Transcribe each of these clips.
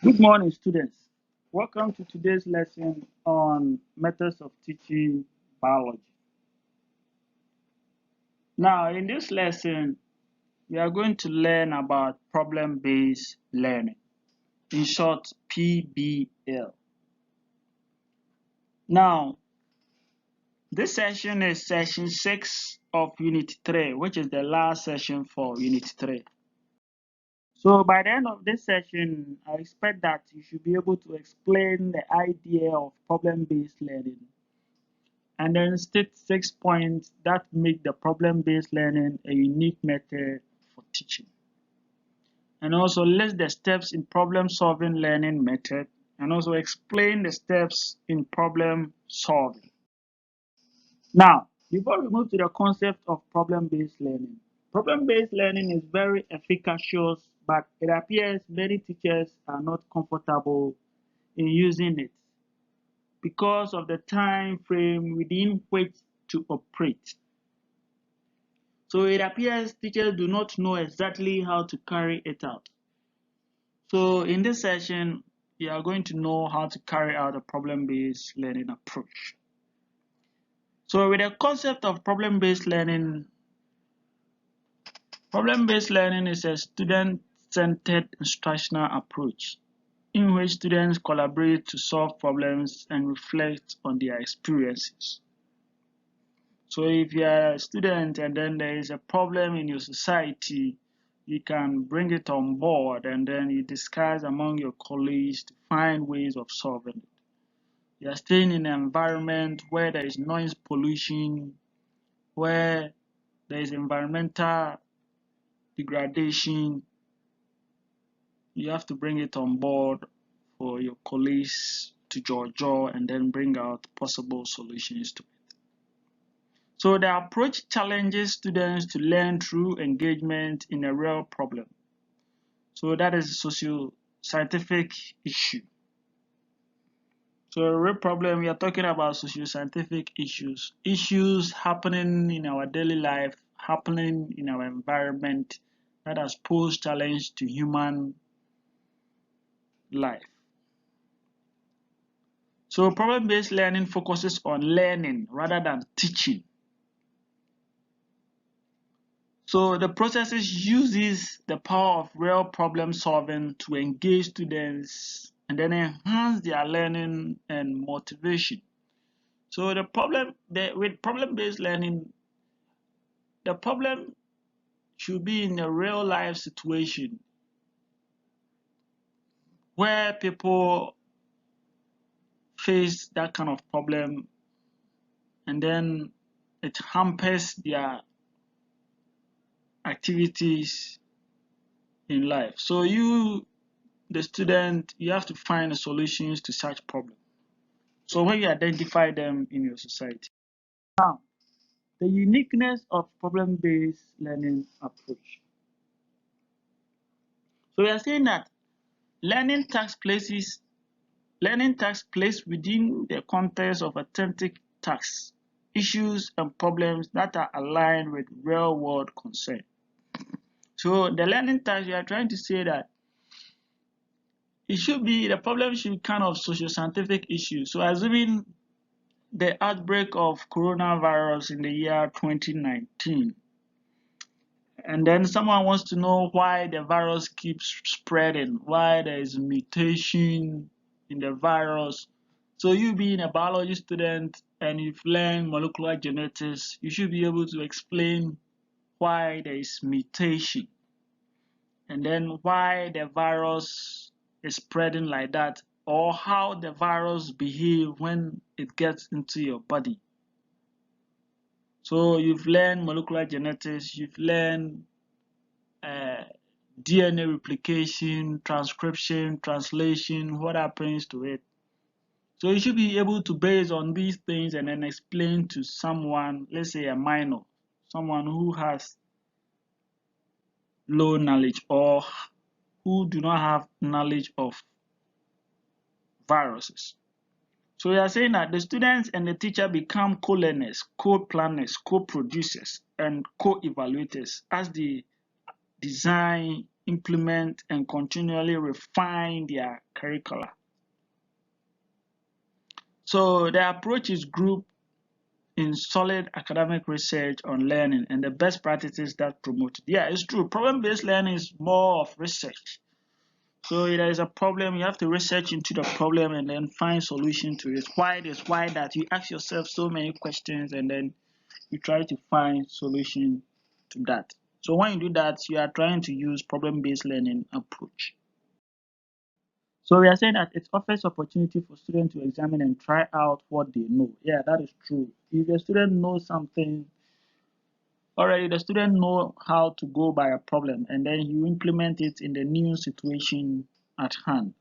Good morning, students. Welcome to today's lesson on methods of teaching biology. Now, in this lesson, we are going to learn about problem-based learning, in short, PBL. Now, this session is session 6 of Unit 3, which is the last session for Unit 3. So by the end of this session, I expect that you should be able to explain the idea of problem-based learning and then state 6 points that make the problem-based learning a unique method for teaching. And also list the steps in problem-solving learning method and also explain the steps in problem solving. Now, before we move to the concept of problem-based learning, problem-based learning is very efficacious, but it appears many teachers are not comfortable in using it because of the time frame within which to operate. So it appears teachers do not know exactly how to carry it out. So in this session, you are going to know how to carry out a problem-based learning approach. So with the concept of problem-based learning is a student-centered instructional approach in which students collaborate to solve problems and reflect on their experiences. So if you are a student and then there is a problem in your society, you can bring it on board and then you discuss among your colleagues to find ways of solving it. You are staying in an environment where there is noise pollution, where there is environmental degradation. You have to bring it on board for your colleagues to judge and then bring out possible solutions to it. So the approach challenges students to learn through engagement in a real problem. So that is a socio-scientific issue. So a real problem, we are talking about socio-scientific issues happening in our daily life, happening in our environment that has posed challenge to human life. So problem-based learning focuses on learning rather than teaching. So the processes uses the power of real problem solving to engage students and then enhance their learning and motivation. So with problem-based learning, the problem should be in a real life situation where people face that kind of problem and then it hampers their activities in life. So you, the student, you have to find solutions to such problems. So when you identify them in your society. Now, the uniqueness of problem-based learning approach. So we are saying that learning takes place within the context of authentic tasks, issues, and problems that are aligned with real-world concern. So the learning task, we are trying to say that the problem should be kind of social-scientific issues. So assuming the outbreak of coronavirus in the year 2019, and then someone wants to know why the virus keeps spreading, why there is mutation in the virus. So you being a biology student and you've learned molecular genetics, you should be able to explain why there is mutation and then why the virus is spreading like that, or how the virus behaves when it gets into your body. So you've learned molecular genetics, you've learned DNA replication, transcription, translation, what happens to it. So you should be able to base on these things and then explain to someone, let's say a minor, someone who has low knowledge or who do not have knowledge of viruses. So we are saying that the students and the teacher become co-learners, co-planners, co-producers, and co-evaluators as they design implement and continually refine their curricula. So the approach is grouped in solid academic research on learning and the best practices that promote it. Yeah, it's true. Problem-based learning is more of research. So if there is a problem, you have to research into the problem and then find solution to it. Why this? Why that? You ask yourself so many questions and then you try to find solution to that. So when you do that, you are trying to use problem-based learning approach. So we are saying that it offers opportunity for students to examine and try out what they know. Yeah, that is true. If a student knows something already, the student know how to go by a problem and then you implement it in the new situation at hand.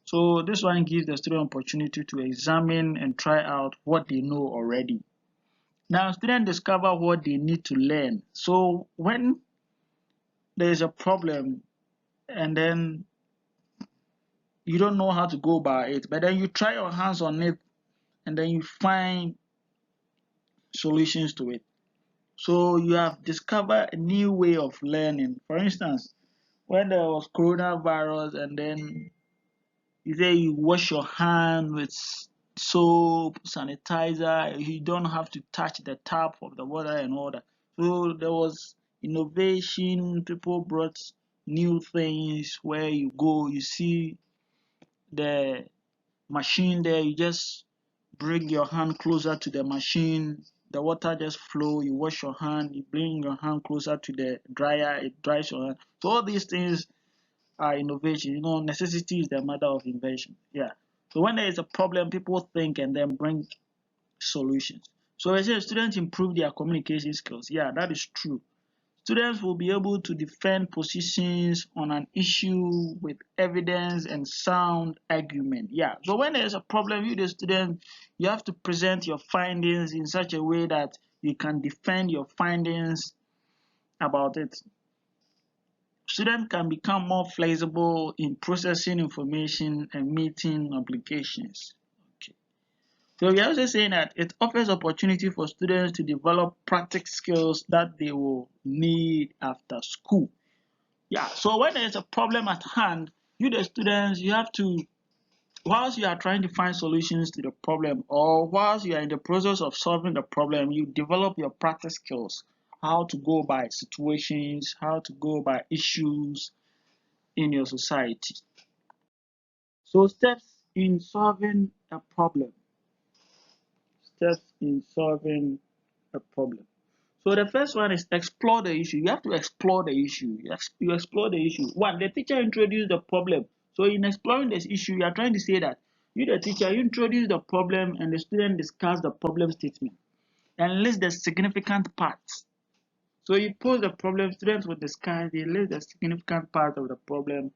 So this one gives the student opportunity to examine and try out what they know already. Now students discover what they need to learn. So when there is a problem and then you don't know how to go by it, but then you try your hands on it and then you find solutions to it. So you have discovered a new way of learning. For instance, when there was coronavirus and then you say you wash your hand with soap, sanitizer, you don't have to touch the tap of the water and all that. So there was innovation, people brought new things where you go, you see the machine there, you just bring your hand closer to the machine, the water just flow, you wash your hand, you bring your hand closer to the dryer, it dries your hand. So all these things are innovation. Necessity is the mother of invention. Yeah. So when there is a problem, people think and then bring solutions. So I say students improve their communication skills. Yeah, that is true. Students will be able to defend positions on an issue with evidence and sound argument. Yeah. So when there's a problem, you the student, you have to present your findings in such a way that you can defend your findings about it. Students can become more flexible in processing information and meeting obligations. Okay. So we are also saying that it offers opportunity for students to develop practical skills that they will need after school. Yeah, so when there's a problem at hand, you the students, you have to, whilst you are trying to find solutions to the problem or whilst you are in the process of solving the problem, you develop your practice skills, how to go by situations, how to go by issues in your society. So steps in solving a problem. Steps in solving a problem. So the first one is explore the issue. You have to explore the issue. You explore the issue. One, the teacher introduced the problem. So in exploring this issue, you are trying to say that you, the teacher, you introduce the problem and the student discuss the problem statement and list the significant parts. So you pose the problem, students will discuss, they list the significant part of the problem.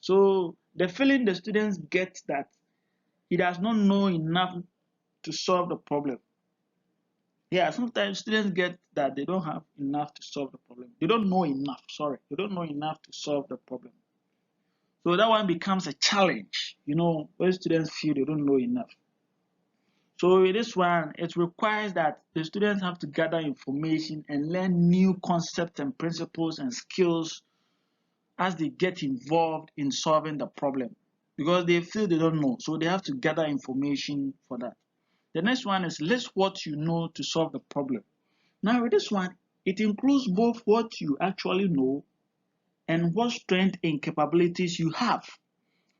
So the feeling the students get that he does not know enough to solve the problem. Yeah, sometimes students get that they don't have enough to solve the problem. They don't know enough, sorry. They don't know enough to solve the problem. So that one becomes a challenge, when students feel they don't know enough. So in this one, it requires that the students have to gather information and learn new concepts and principles and skills as they get involved in solving the problem because they feel they don't know. So they have to gather information for that. The next one is list what you know to solve the problem. Now with this one, it includes both what you actually know and what strength and capabilities you have.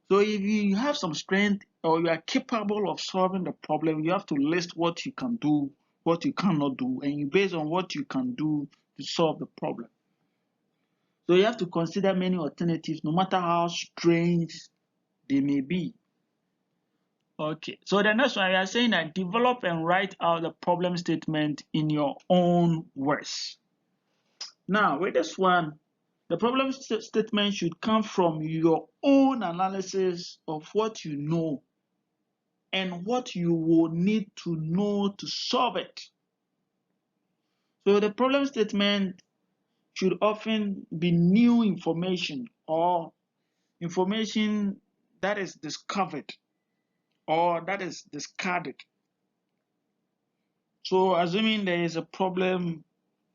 So if you have some strength or you are capable of solving the problem, you have to list what you can do, what you cannot do, and you base on what you can do to solve the problem. So you have to consider many alternatives, no matter how strange they may be. Okay, so the next one, we are saying that develop and write out the problem statement in your own words. Now, with this one, the problem statement should come from your own analysis of what you know and what you will need to know to solve it. So the problem statement should often be new information or information that is discovered or that is discarded. So assuming there is a problem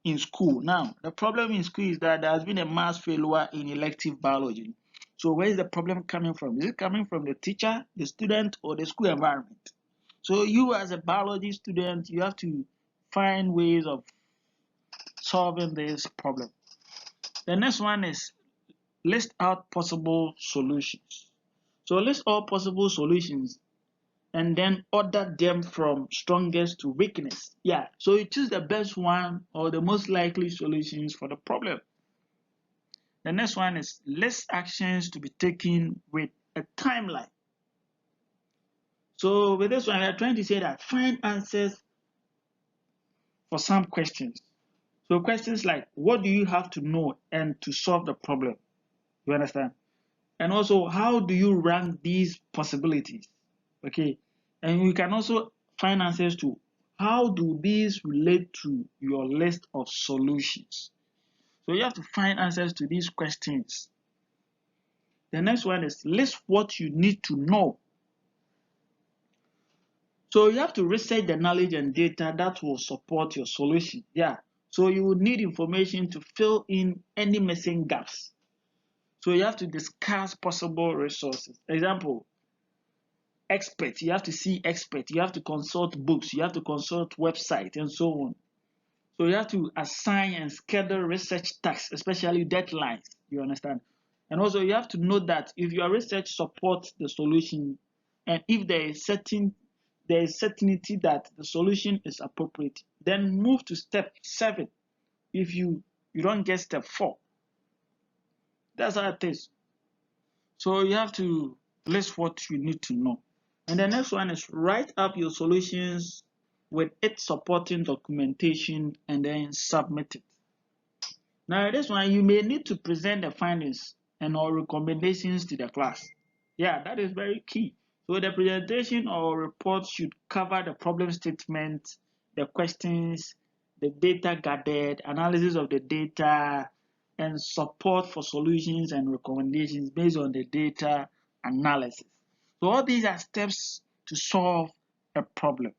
in school. Now, the problem in school is that there has been a mass failure in elective biology. So where is the problem coming from? Is it coming from the teacher, the student, or the school environment? So you as a biology student, you have to find ways of solving this problem. The next one is list out possible solutions. So list all possible solutions and then order them from strongest to weakness. Yeah, so you choose the best one or the most likely solutions for the problem. The next one is list actions to be taken with a timeline. So with this one, we are trying to say that find answers for some questions. So questions like, what do you have to know and to solve the problem? You understand? And also, how do you rank these possibilities? Okay. And we can also find answers to how do these relate to your list of solutions? So you have to find answers to these questions. The next one is list what you need to know. So you have to research the knowledge and data that will support your solution. Yeah. So you will need information to fill in any missing gaps. So you have to discuss possible resources. Example, experts. You have to see experts. You have to consult books. You have to consult websites and so on. So you have to assign and schedule research tasks, especially deadlines. You understand? And also you have to know that if your research supports the solution, and if there is certainty that the solution is appropriate, then move to step 7. If you don't get step 4, that's how it is. So you have to list what you need to know. And the next one is write up your solutions with its supporting documentation and then submit it. Now this one, you may need to present the findings and or recommendations to the class. Yeah, that is very key. So the presentation or report should cover the problem statement, the questions, the data gathered, analysis of the data, and support for solutions and recommendations based on the data analysis. So all these are steps to solve a problem.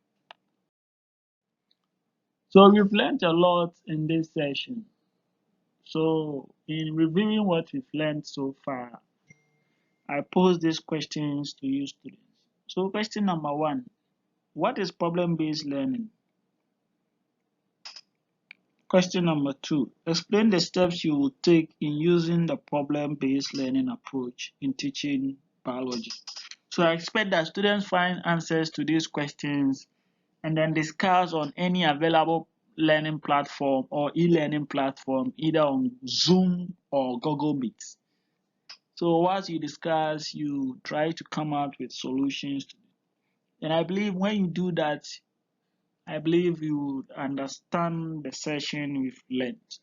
So we've learned a lot in this session. So in reviewing what we've learned so far, I pose these questions to you students. So question number 1, what is problem-based learning? Question number 2, explain the steps you will take in using the problem-based learning approach in teaching biology. So I expect that students find answers to these questions and then discuss on any available learning platform or e-learning platform, either on Zoom or Google Meet. So once you discuss, you try to come out with solutions. And I believe when you do that, I believe you would understand the session we've learned.